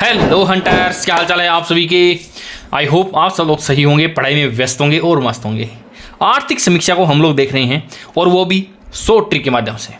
Hello hunters, क्या हाल चाल है आप सभी के। आई होप आप सब लोग सही होंगे, पढ़ाई में व्यस्त होंगे और मस्त होंगे। आर्थिक समीक्षा को हम लोग देख रहे हैं और वो भी 100 ट्रिक के माध्यम से।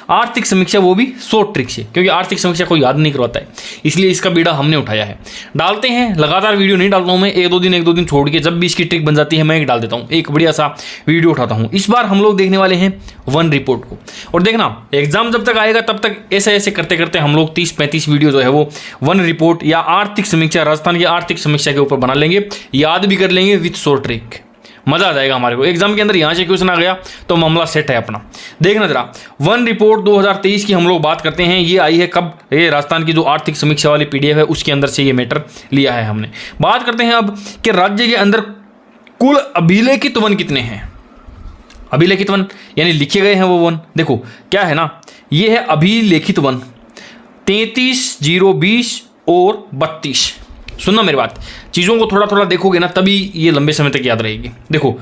आर्थिक समीक्षा वो भी 100 ट्रिक से, क्योंकि आर्थिक समीक्षा कोई याद नहीं करवाता है, इसलिए इसका बीड़ा हमने उठाया है। डालते हैं, लगातार वीडियो नहीं डालता हूँ मैं, एक दो दिन छोड़ के जब भी इसकी ट्रिक बन जाती है मैं एक डाल देता हूँ, एक बढ़िया सा वीडियो उठाता हूँ। इस बार हम लोग देखने वाले हैं वन रिपोर्ट को। और देखना, एग्जाम जब तक आएगा तब तक ऐसे ऐसे करते करते हम लोग 30-35 वीडियो जो है वो वन रिपोर्ट या आर्थिक समीक्षा, राजस्थान की आर्थिक समीक्षा के ऊपर बना लेंगे, याद भी कर लेंगे विथ 100 ट्रिक। मजा आ जाएगा हमारे को। एग्जाम के अंदर यहाँ से क्वेश्चन आ गया तो मामला सेट है अपना। देखना जरा, वन रिपोर्ट 2023 की हम लोग बात करते हैं। ये आई है कब? ये राजस्थान की जो आर्थिक समीक्षा वाली पीडीएफ है उसके अंदर से ये मैटर लिया है हमने। बात करते हैं अब कि राज्य के अंदर कुल अभिलेखित वन कितने हैं। अभिलेखित वन यानी लिखे गए हैं वो वन। देखो क्या है ना, ये है अभिलेखित वन 33, 0, 20 और 32। सुनना मेरी बात, चीज़ों को थोड़ा थोड़ा देखोगे ना तभी ये लंबे समय तक याद रहेगी। देखो,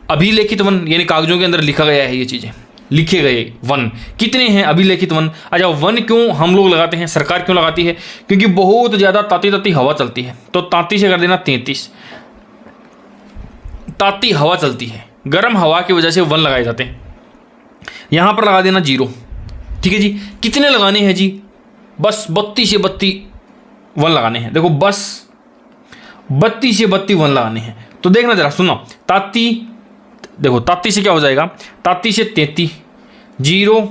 अभिलेखित वन यानी कागजों के अंदर लिखा गया है, ये चीज़ें लिखे गए वन कितने हैं अभिलेखित वन। अच्छा, वन क्यों हम लोग लगाते हैं, सरकार क्यों लगाती है? क्योंकि बहुत ज़्यादा ताती ताती हवा चलती है, तो ताती से कर देना 33। ताती हवा चलती है, गर्म हवा की वजह से वन लगाए जाते हैं। यहाँ पर लगा देना 0। ठीक है जी, कितने लगाने हैं जी? बस 32 से 32 वन लगाने हैं। देखो, बस 32 से 32 वन लगाने हैं। तो देखना जरा, सुनो, ताती, देखो ताती से क्या हो जाएगा, ताती से 33, 0,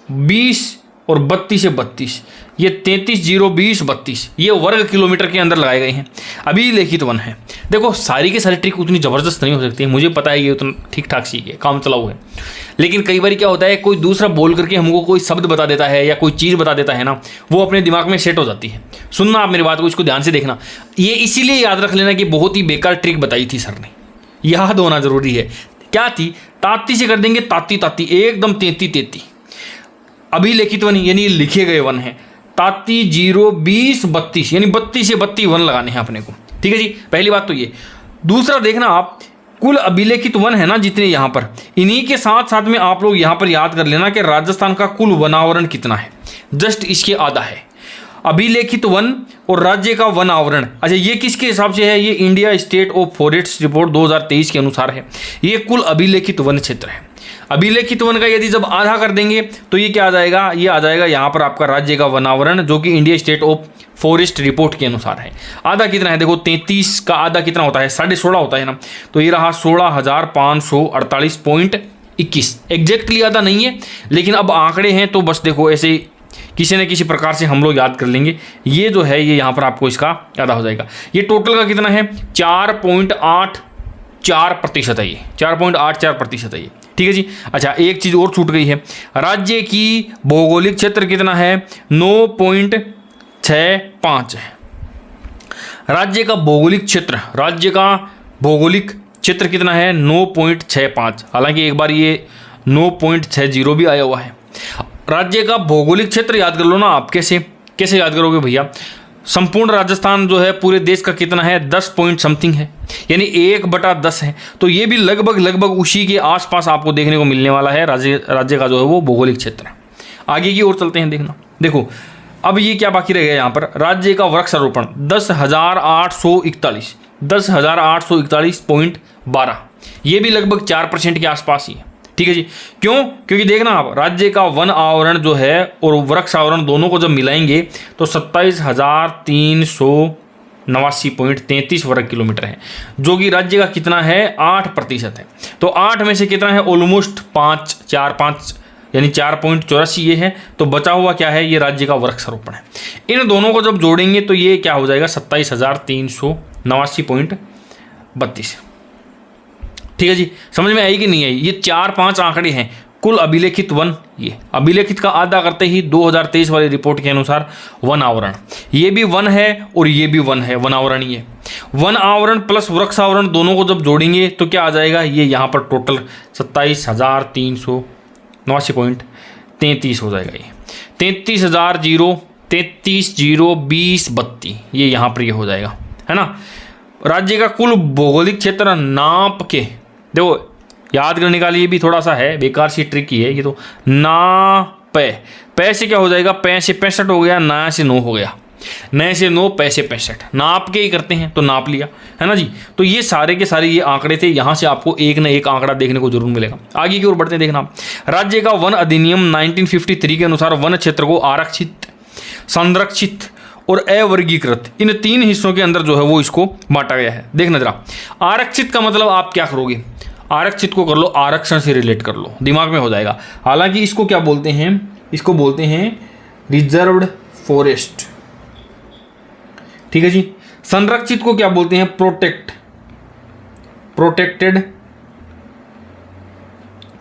20 और 32 से 32, ये 33, 0, 20, 32 ये वर्ग किलोमीटर के अंदर लगाए गए हैं। अभी लिखित वन है। देखो, सारी की सारी ट्रिक उतनी ज़बरदस्त नहीं हो सकती है, मुझे पता है ये उतना ठीक ठाक सीख है, काम चलाऊ है। लेकिन कई बार क्या होता है, कोई दूसरा बोल करके हमको कोई शब्द बता देता है या कोई चीज़ बता देता है ना, वो अपने दिमाग में सेट हो जाती है। सुनना आप मेरी बात को, इसको ध्यान से देखना। ये इसीलिए याद रख लेना कि बहुत ही बेकार ट्रिक बताई थी सर ने, याद होना जरूरी है। क्या थी? ताती से कर देंगे ताती ताती, एकदम 33। अभिलेखित वन यानी लिखे गए वन है। ताती, 0, 20, 32 यानी 32 से 32 वन लगाने हैं अपने को। ठीक है जी, पहली बात तो ये। दूसरा देखना आप, कुल अभिलेखित वन है ना जितने यहाँ पर, इन्हीं के साथ साथ में आप लोग यहाँ पर याद कर लेना कि राजस्थान का कुल वनावरण कितना है। जस्ट इसके आधा है अभिलेखित वन और राज्य का वन आवरण। अच्छा, ये किसके हिसाब से है? ये India state of forest report 2023 के अनुसार है। ये कुल अभिलेखित वन क्षेत्र है। अभिलेखित वन का यदि जब आधा कर देंगे तो ये क्या आ जाएगा? ये आ जाएगा यहाँ पर आपका राज्य का वनावरण, जो कि India state of forest report के अनुसार है। आधा कितना है? देखो, 33 का आधा कितना होता है? 16.5 होता है ना, तो ये रहा 16,548.21। एग्जैक्टली आधा नहीं है, लेकिन अब आंकड़े हैं तो बस देखो ऐसे किसी न किसी प्रकार से हम लोग याद कर लेंगे। ये जो है ये यहाँ पर आपको इसका आधा हो जाएगा। ये टोटल का कितना है? 4.84% है। ये 4.84% है ये। ठीक है जी। अच्छा, एक चीज़ और छूट गई है, राज्य की भौगोलिक क्षेत्र कितना है? 9.65 है। राज्य का भौगोलिक क्षेत्र, राज्य का भौगोलिक क्षेत्र कितना है? 9.65। हालांकि एक बार ये 9.60 भी आया हुआ है। राज्य का भौगोलिक क्षेत्र याद कर लो ना आप। कैसे याद करोगे भैया? संपूर्ण राजस्थान जो है पूरे देश का कितना है? 10 पॉइंट समथिंग है, यानी 1/10 है। तो ये भी लगभग उसी के आसपास आपको देखने को मिलने वाला है राज्य का जो है वो भौगोलिक क्षेत्र। आगे की ओर चलते हैं, देखना। देखो, अब ये क्या बाकी रह गया यहाँ पर? राज्य का वृक्षारोपण 10,841, 10,841.12, ये भी लगभग 4% के आसपास ही है। ठीक है जी। क्यों? क्योंकि देखना आप, राज्य का वन आवरण जो है और वृक्ष आवरण दोनों को जब मिलाएंगे तो 27,389.33 वर्ग किलोमीटर है, जो कि राज्य का कितना है? 8% है। तो 8 में से कितना है? ऑलमोस्ट 5 यानी 4.84 ये है। तो बचा हुआ क्या है? ये राज्य का वृक्षारोपण है। इन दोनों को जब जोड़ेंगे तो ये क्या हो जाएगा? 27,389.32। ठीक है जी, समझ में आई कि नहीं आई? ये 4-5 आंकड़े हैं कुल अभिलेखित वन। ये अभिलेखित का आधा करते ही 2023 वाली रिपोर्ट के अनुसार वन आवरण, ये भी वन है और ये भी वन है, वन आवरण। ये वन आवरण प्लस वृक्ष आवरण दोनों को जब जोड़ेंगे तो क्या आ जाएगा? ये यहाँ पर टोटल 27,389.33 हो जाएगा। ये 33, 0, 20, 32 ये यहाँ पर ये हो जाएगा, है ना। राज्य का कुल भौगोलिक क्षेत्र नाप के, देखो याद करने का लिए भी थोड़ा सा है, बेकार सी ट्रिक ही है ये तो। ना पे से क्या हो जाएगा? पे से 65 हो गया, ना से 9 हो गया। 9 से 9 पैसे 65, नाप के ही करते हैं तो नाप लिया, है ना जी। तो ये सारे के सारे ये आंकड़े थे, यहाँ से आपको एक ना एक आंकड़ा देखने को जरूर मिलेगा। आगे की ओर बढ़ते हैं, देखना राज्य का वन अधिनियम 1953 के अनुसार वन क्षेत्र को आरक्षित, संरक्षित और अवर्गीकृत इन 3 हिस्सों के अंदर जो है वो इसको बांटा गया है। देखना जरा, आरक्षित का मतलब आप क्या करोगे, आरक्षित को कर लो आरक्षण से रिलेट कर लो, दिमाग में हो जाएगा। हालांकि इसको क्या बोलते हैं, इसको बोलते हैं रिजर्व्ड फॉरेस्ट, ठीक है जी। संरक्षित को क्या बोलते हैं, प्रोटेक्टेड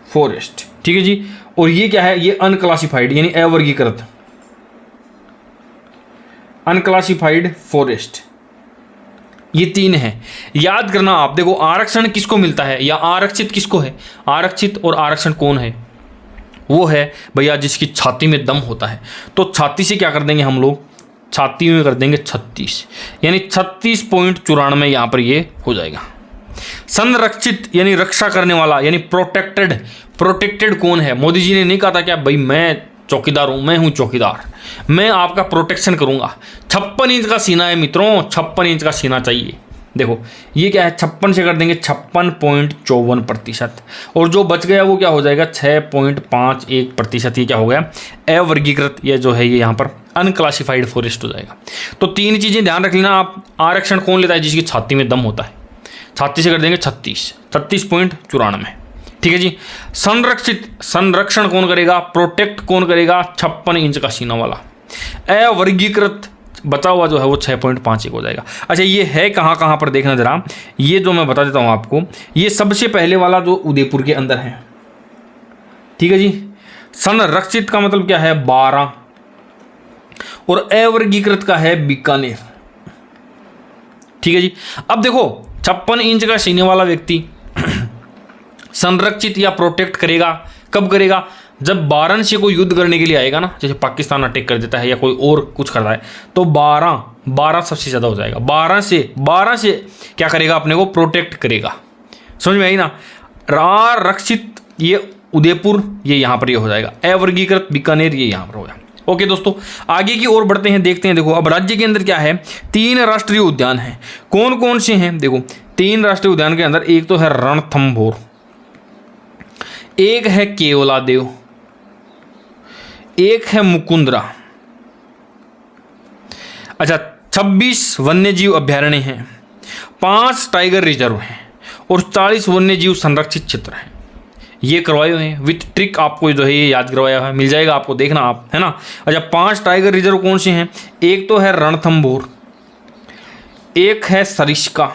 फॉरेस्ट, ठीक है जी। और ये क्या है, ये अनक्लासिफाइड यानी अवर्गीकृत, अनक्लासिफाइड फॉरेस्ट, ये 3 है। याद करना आप, देखो आरक्षण किसको मिलता है या आरक्षित किसको है, आरक्षित और आरक्षण कौन है, वो है भैया जिसकी छाती में दम होता है। तो छाती से क्या कर देंगे हम लोग, छाती में कर देंगे 36, यानी 36.94 यहाँ पर ये हो जाएगा। संरक्षित यानी रक्षा करने वाला, यानी प्रोटेक्टेड कौन है, मोदी जी ने नहीं कहा था क्या भाई मैं चौकीदार हूं, मैं हूं चौकीदार, मैं आपका प्रोटेक्शन करूंगा। 56 इंच का सीना है मित्रों, 56 इंच का सीना चाहिए। देखो ये क्या है, 56 से कर देंगे 56.54%, और जो बच गया वो क्या हो जाएगा 6.51%। ये क्या हो गया, अवर्गीकृत, ये जो है ये यहाँ पर अनक्लासिफाइड फॉरेस्ट हो जाएगा। तो 3 चीज़ें ध्यान रख लेना आप। आरक्षण कौन लेता है, जिसकी छाती में दम होता है, छाती से कर देंगे 36.94, ठीक है जी। संरक्षण कौन करेगा, प्रोटेक्ट कौन करेगा, 56 इंच का सीना वाला। अवर्गीकृत बचा हुआ जो है वो 6.51 हो जाएगा। अच्छा ये है कहाँ पर देखना जरा, ये जो मैं बता देता हूँ आपको, ये सबसे पहले वाला जो उदयपुर के अंदर है, ठीक है जी। संरक्षित का मतलब क्या है 12, और अवर्गीकृत का है बीकानेर, ठीक है जी। अब देखो 56 इंच का सीने वाला व्यक्ति संरक्षित या प्रोटेक्ट करेगा, कब करेगा, जब वाराणसी को युद्ध करने के लिए आएगा ना, जैसे पाकिस्तान अटैक कर देता है या कोई और कुछ करता है, तो 12 सबसे ज़्यादा हो जाएगा। 12 से क्या करेगा, अपने को प्रोटेक्ट करेगा। समझ में आई ना। रक्षित ये उदयपुर, ये यहाँ पर ये हो जाएगा। अवर्गीकृत बीकानेर, ये यहाँ पर हो जाएगा। ओके दोस्तों, आगे की ओर बढ़ते हैं, देखते हैं। देखो अब राज्य के अंदर क्या है, 3 राष्ट्रीय उद्यान हैं। कौन कौन से हैं, देखो 3 राष्ट्रीय उद्यान के अंदर एक तो है रणथंभौर, एक है केवलादेव, एक है मुकुंदरा। अच्छा 26 वन्यजीव अभ्यारण्य हैं, 5 टाइगर रिजर्व हैं और 40 वन्यजीव संरक्षित क्षेत्र हैं। ये करवाए हुए हैं विथ ट्रिक, आपको जो है ये याद करवाया है, मिल जाएगा आपको, देखना आप, है ना। अच्छा 5 टाइगर रिजर्व कौन से हैं, एक तो है रणथंभौर, एक है सरिस्का,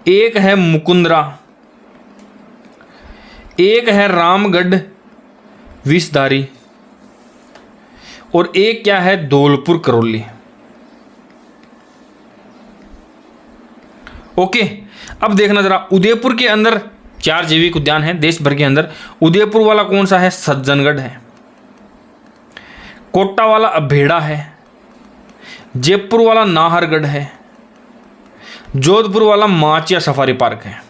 एक है मुकुंदरा, एक है रामगढ़ विषधारी, और एक क्या है धौलपुर करौली। ओके, अब देखना जरा, उदयपुर के अंदर 4 जैविक उद्यान हैं देश भर के अंदर। उदयपुर वाला कौन सा है, सज्जनगढ़ है, कोटा वाला अभेड़ा है, जयपुर वाला नाहरगढ़ है, जोधपुर वाला माचिया सफारी पार्क है।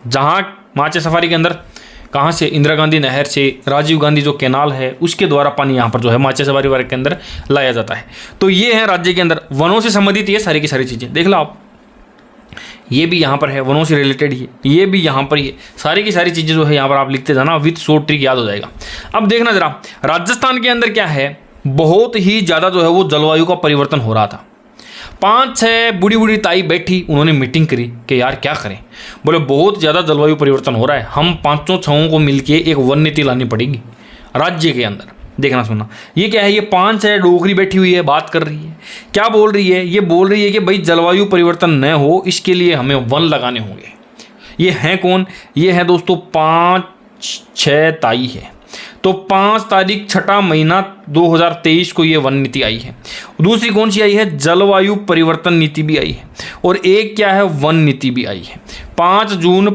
जहां माचिया सफारी के अंदर कहाँ से, इंदिरा गांधी नहर से, राजीव गांधी जो कैनाल है उसके द्वारा पानी यहाँ पर जो है माचिया सफारी पार्क के अंदर लाया जाता है। तो ये है राज्य के अंदर वनों से संबंधित ये सारी की सारी चीज़ें। देख लो आप, ये भी यहाँ पर है वनों से रिलेटेड ही, ये भी यहाँ पर ही, सारी की सारी चीज़ें जो है यहाँ पर आप लिखते जाना, विथ शॉर्ट ट्रिक याद हो जाएगा। अब देखना जरा, राजस्थान के अंदर क्या है, बहुत ही ज़्यादा जो है वो जलवायु का परिवर्तन हो रहा था। 5-6 बूढ़ी ताई बैठी, उन्होंने मीटिंग करी कि यार क्या करें। बोले बहुत ज़्यादा जलवायु परिवर्तन हो रहा है, हम 5-6 को मिलके एक वन नीति लानी पड़ेगी राज्य के अंदर। देखना सुनना, ये क्या है, ये 5-6 डोगरी बैठी हुई है, बात कर रही है। क्या बोल रही है, ये बोल रही है कि भाई जलवायु परिवर्तन न हो इसके लिए हमें वन लगाने होंगे। ये हैं कौन, ये है दोस्तों 5-6 ताई है। तो 5 तारीख 6वां महीना 2023 को ये वन नीति आई है। दूसरी कौन सी आई है, जलवायु परिवर्तन नीति भी आई है, और एक क्या है, वन नीति भी आई है 5 जून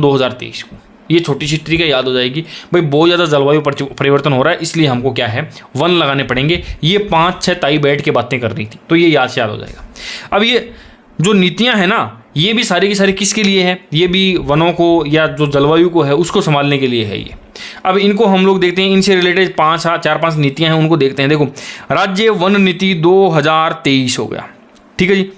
2023 को। ये छोटी सी ट्रिक याद हो जाएगी, भाई बहुत ज़्यादा जलवायु परिवर्तन हो रहा है इसलिए हमको क्या है वन लगाने पड़ेंगे। ये 5-6 ताई बैठ के बातें कर रही थी, तो ये याद से याद हो जाएगा। अब ये जो नीतियाँ हैं ना, ये भी सारी की सारी किसके लिए है? ये भी वनों को या जो जलवायु को है उसको संभालने के लिए है ये। अब इनको हम लोग देखते हैं, इनसे रिलेटेड 4-5 नीतियां हैं, उनको देखते हैं। देखो, राज्य वन नीति 2023 हो गया, ठीक है जी।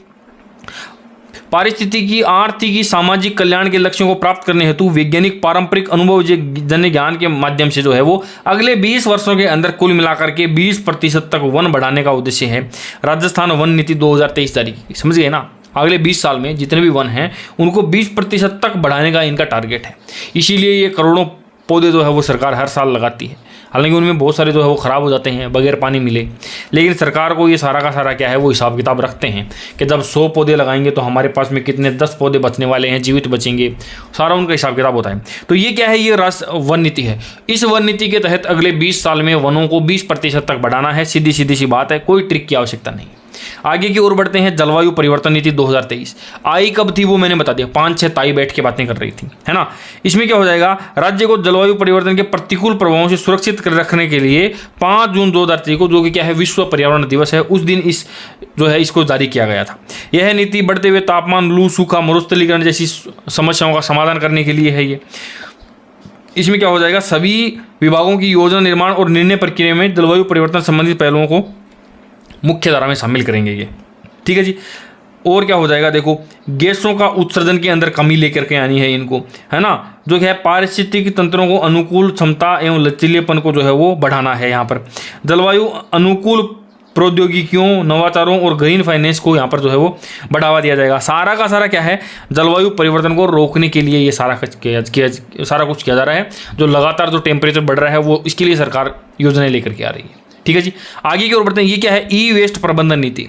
पारिस्थितिकी, आर्थिकी, सामाजिक कल्याण के लक्ष्यों को प्राप्त करने हेतु वैज्ञानिक पारंपरिक अनुभव जन्य ज्ञान के माध्यम से जो है वो अगले 20 वर्षों के अंदर कुल मिलाकर के 20% तक वन बढ़ाने का उद्देश्य है। राजस्थान वन नीति 2023 जारी की, समझ गए ना। अगले 20 साल में जितने भी वन हैं उनको 20% तक बढ़ाने का इनका टारगेट है। इसीलिए ये करोड़ों पौधे जो है वो सरकार हर साल लगाती है। हालांकि उनमें बहुत सारे जो है वो ख़राब हो जाते हैं बगैर पानी मिले, लेकिन सरकार को ये सारा का सारा क्या है वो हिसाब किताब रखते हैं कि जब 100 पौधे लगाएंगे तो हमारे पास में कितने 10 पौधे बचने वाले हैं, जीवित बचेंगे, सारा उनका हिसाब किताब होता है। तो ये क्या है, ये राष्ट्रीय वन नीति है। इस वन नीति के तहत अगले 20 साल में वनों को 20% तक बढ़ाना है। सीधी सी बात है, कोई ट्रिक की आवश्यकता नहीं। आगे की ओर बढ़ते हैं। जलवायु परिवर्तन नीति 2023 आई कब थी वो मैंने बता दिया, 5-6 ताई बैठ के बातें कर रही थी, है ना। इसमें क्या हो जाएगा, राज्य को जलवायु परिवर्तन के प्रतिकूल प्रभावों से सुरक्षित कर रखने के लिए 5 जून 2023 को, जो कि क्या है विश्व पर्यावरण दिवस है, उस दिन इस जो है इसको जारी किया गया था। यह नीति बढ़ते हुए तापमान, लू, सूखा, मरुस्थलीकरण जैसी समस्याओं का समाधान करने के लिए है। ये इसमें क्या हो जाएगा, सभी विभागों की योजना निर्माण और निर्णय प्रक्रिया में जलवायु परिवर्तन संबंधित पहलुओं को मुख्य धारा में शामिल करेंगे ये, ठीक है जी। और क्या हो जाएगा, देखो, गैसों का उत्सर्जन के अंदर कमी लेकर के आनी है इनको, है ना। जो है पारिस्थितिक तंत्रों को अनुकूल क्षमता एवं लचीलेपन को जो है वो बढ़ाना है। यहाँ पर जलवायु अनुकूल प्रौद्योगिकियों, नवाचारों और ग्रीन फाइनेंस को यहाँ पर जो है वो बढ़ावा दिया जाएगा। सारा का सारा क्या है, जलवायु परिवर्तन को रोकने के लिए ये सारा कुछ किया जा रहा है। जो लगातार जो टेम्परेचर बढ़ रहा है वो इसके लिए सरकार योजनाएं लेकर के आ रही है, ठीक है जी। आगे की ओर बढ़ते हैं। ये क्या है, ई वेस्ट प्रबंधन नीति।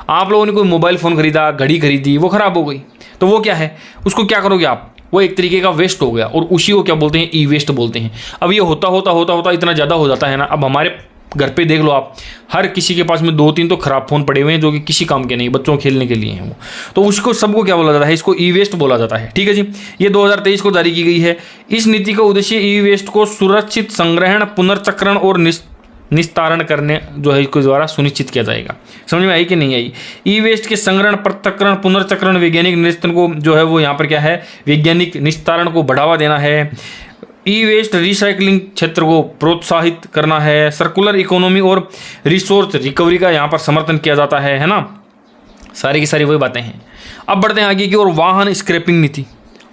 आप लोगों ने कोई मोबाइल फ़ोन खरीदा, घड़ी खरीदी, वो ख़राब हो गई, तो वो क्या है, उसको क्या करोगे आप, वो एक तरीके का वेस्ट हो गया, और उसी को क्या बोलते हैं, ई वेस्ट बोलते हैं। अब ये होता इतना ज़्यादा हो जाता है ना। अब हमारे घर पे देख लो आप, हर किसी के पास में 2-3 तो ख़राब फ़ोन पड़े हुए हैं जो कि किसी काम के नहीं, बच्चों खेलने के लिए हैं वो, तो उसको सबको क्या बोला जाता है, इसको ई वेस्ट बोला जाता है, ठीक है जी। ये 2023 को जारी की गई है। इस नीति का उद्देश्य ई वेस्ट को सुरक्षित संग्रहण, पुनर्चक्रण और निस्तारण करने जो है इसके द्वारा सुनिश्चित किया जाएगा। समझ में आई कि नहीं आई। ई वेस्ट के संग्रहण, पृथक्करण, पुनर्चक्रण, वैज्ञानिक निस्तारण को जो है वो यहाँ पर क्या है, वैज्ञानिक निस्तारण को बढ़ावा देना है। ई वेस्ट रिसाइकलिंग क्षेत्र को प्रोत्साहित करना है। सर्कुलर इकोनॉमी और रिसोर्स रिकवरी का यहाँ पर समर्थन किया जाता है ना। सारी की सारी वही बातें हैं। अब बढ़ते हैं आगे की ओर। वाहन स्क्रैपिंग नीति।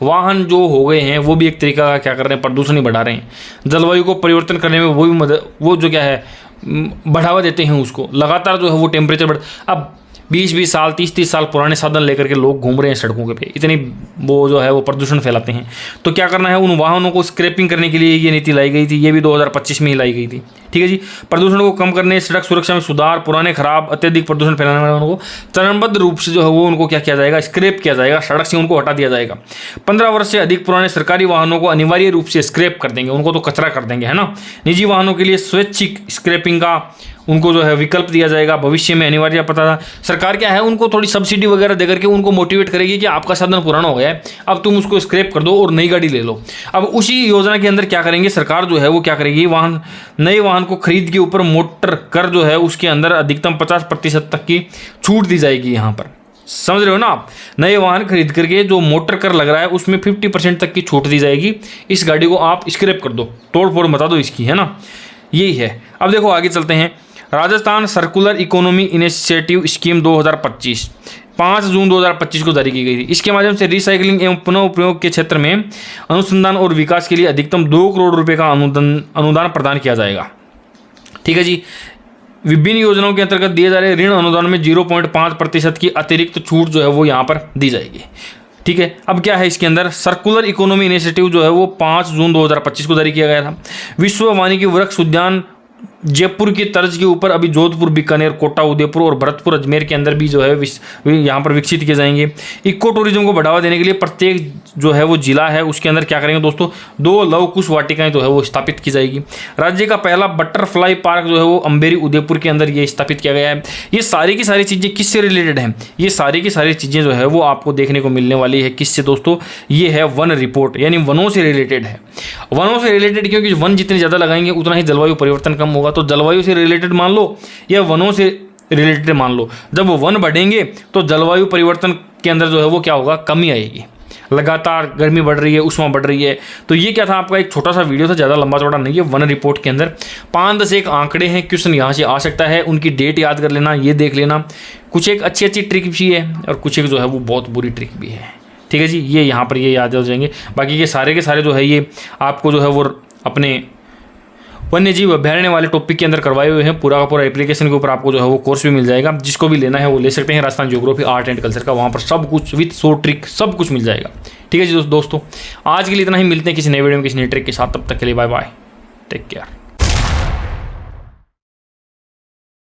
वाहन जो हो गए हैं वो भी एक तरीका का क्या कर रहे हैं, प्रदूषण ही बढ़ा रहे हैं। जलवायु को परिवर्तन करने में वो भी मदद, वो जो क्या है बढ़ावा देते हैं उसको। लगातार जो है वो टेम्परेचर बढ़, अब 20-20 साल 30-30 साल पुराने साधन लेकर के लोग घूम रहे हैं सड़कों के पे, इतनी वो जो है वो प्रदूषण फैलाते हैं। तो क्या करना है, उन वाहनों को स्क्रैपिंग करने के लिए ये नीति लाई गई थी। ये भी 2025 में ही लाई गई थी, ठीक है जी। प्रदूषण को कम करने, सड़क सुरक्षा में सुधार, पुराने खराब अत्यधिक प्रदूषण फैलाने वालों को चरणबद्ध रूप से जो है वो उनको क्या किया जाएगा, स्क्रैप किया जाएगा, सड़क से उनको हटा दिया जाएगा। 15 वर्ष से अधिक पुराने सरकारी वाहनों को अनिवार्य रूप से स्क्रैप कर देंगे, उनको तो कचरा कर देंगे, है ना। निजी वाहनों के लिए स्वैच्छिक स्क्रैपिंग का उनको जो है विकल्प दिया जाएगा। भविष्य में अनिवार्य पता था सरकार क्या है उनको थोड़ी सब्सिडी वगैरह देकर के उनको मोटिवेट करेगी कि आपका साधन पुराना हो गया है, अब तुम उसको स्क्रैप कर दो और नई गाड़ी ले लो। अब उसी योजना के अंदर क्या करेंगे, सरकार जो है वो क्या करेगी, नए वाहन को खरीद के ऊपर मोटर कर जो है उसके अंदर अधिकतम 50% तक की छूट दी जाएगी। यहाँ पर समझ रहे हो ना आप, नए वाहन खरीद करके जो मोटर कर लग रहा है उसमें 50% तक की छूट दी जाएगी। इस गाड़ी को आप स्क्रैप कर दो, तोड़ फोड़ बता दो इसकी, है ना। यही है। अब देखो आगे चलते हैं। Rajasthan circular economy initiative scheme 2025 5 जून 2025 को जारी की गई थी। इसके माध्यम से रिसाइकलिंग एवं पुनः उपयोग के क्षेत्र में अनुसंधान और विकास के लिए अधिकतम 2 करोड़ रुपए का अनुदान प्रदान किया जाएगा, ठीक है जी। विभिन्न योजनाओं के अंतर्गत दिए जा रहे ऋण अनुदान में 0.5% की अतिरिक्त छूट जो है वो यहाँ पर दी जाएगी, ठीक है। अब क्या है इसके अंदर, सर्कुलर इकोनॉमी इनिशिएटिव जो है वो 5 जून 2025 को जारी किया गया था। विश्व वानिकी वृक्ष उद्यान जयपुर की तर्ज के ऊपर अभी जोधपुर, बीकानेर, कोटा, उदयपुर और भरतपुर, अजमेर के अंदर भी जो है यहाँ पर विकसित किए जाएंगे। इको टूरिज्म को बढ़ावा देने के लिए प्रत्येक जो है वो जिला है उसके अंदर क्या करेंगे दोस्तों, 2 लव कुश वाटिकाएं जो है वो स्थापित की जाएगी। राज्य का पहला बटरफ्लाई पार्क जो है वो अम्बेरी, उदयपुर के अंदर ये स्थापित किया गया है। ये सारी की सारी चीज़ें किससे रिलेटेड हैं, ये सारी की सारी चीज़ें जो है वो आपको देखने को मिलने वाली है। किससे दोस्तों, ये है वन रिपोर्ट, यानी वनों से रिलेटेड है। वनों से रिलेटेड क्योंकि वन जितने ज़्यादा लगाएंगे उतना ही जलवायु परिवर्तन कम होगा। तो जलवायु से रिलेटेड मान लो या वनों से रिलेटेड मान लो, जब वो वन बढ़ेंगे तो जलवायु परिवर्तन के अंदर जो है वो क्या होगा, कमी आएगी। लगातार गर्मी बढ़ रही है, उष्मा बढ़ रही है। तो ये क्या था आपका एक छोटा सा वीडियो था, ज़्यादा लंबा चौड़ा नहीं है। वन रिपोर्ट के अंदर 5-10 एक आंकड़े हैं, क्वेश्चन यहाँ से आ सकता है, उनकी डेट याद कर लेना, ये देख लेना। कुछ एक अच्छी अच्छी ट्रिक भी है और कुछ एक जो है वो बहुत बुरी ट्रिक भी है। ठीक है जी, ये यहाँ पर ये याद हो जाएंगे। बाकी के सारे जो है ये आपको जो है वो अपने वन्य जीव अभ्यारण्य वाले टॉपिक के अंदर करवाए हुए हैं। पूरा का पूरा एप्लीकेशन के ऊपर आपको जो है वो कोर्स भी मिल जाएगा। जिसको भी लेना है वो ले सकते हैं, Rajasthan geography art and culture का। वहाँ पर सब कुछ विथ शो ट्रिक सब कुछ मिल जाएगा। ठीक है जी दोस्तों, आज के लिए इतना ही। मिलते हैं किसी नए वीडियो में किसी नई ट्रिक के साथ। तब तक के लिए बाय बाय, टेक केयर।